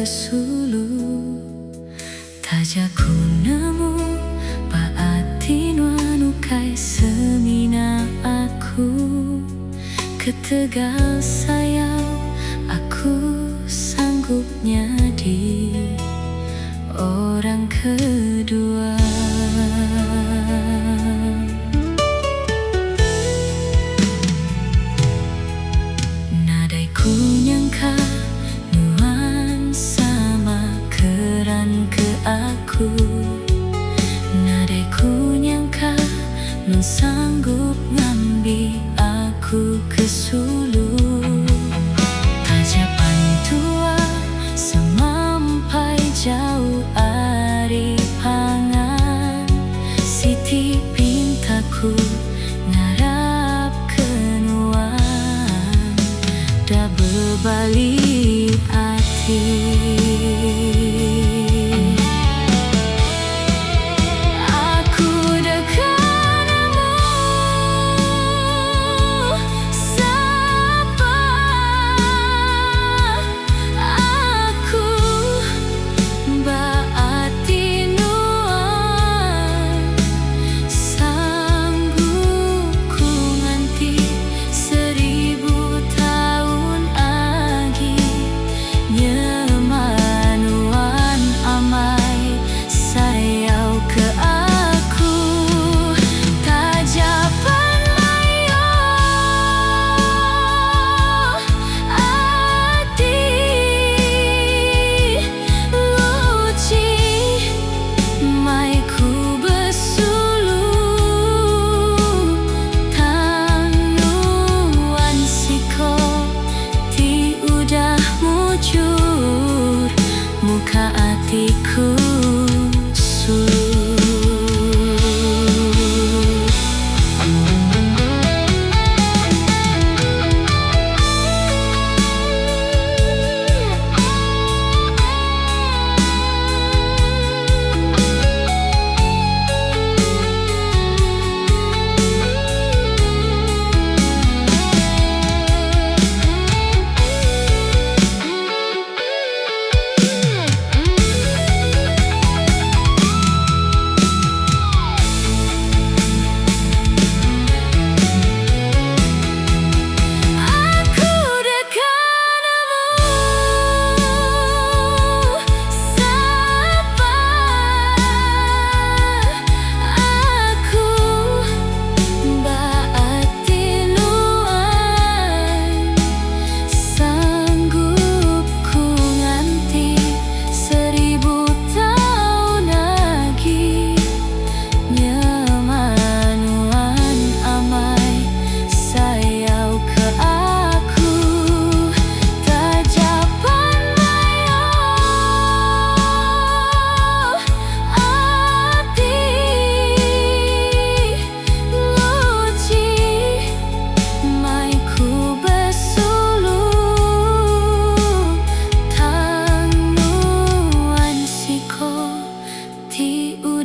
besulu tajaku nemu paatin wanu kai semina aku ketegal sayang aku sanggupnya di orang kedua. Nadaiku nyangka nuansa makeran ke aku. Nadaiku nyangka nun sanggup ngambil aku ke sulu. Tajapan tua semampai jauh ari pangan. Siti pintaku ngarap kenuan da berbalik hati. Muka hatiku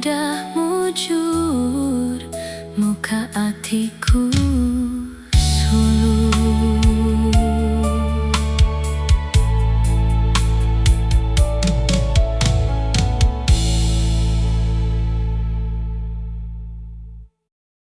udah mujur muka hatiku.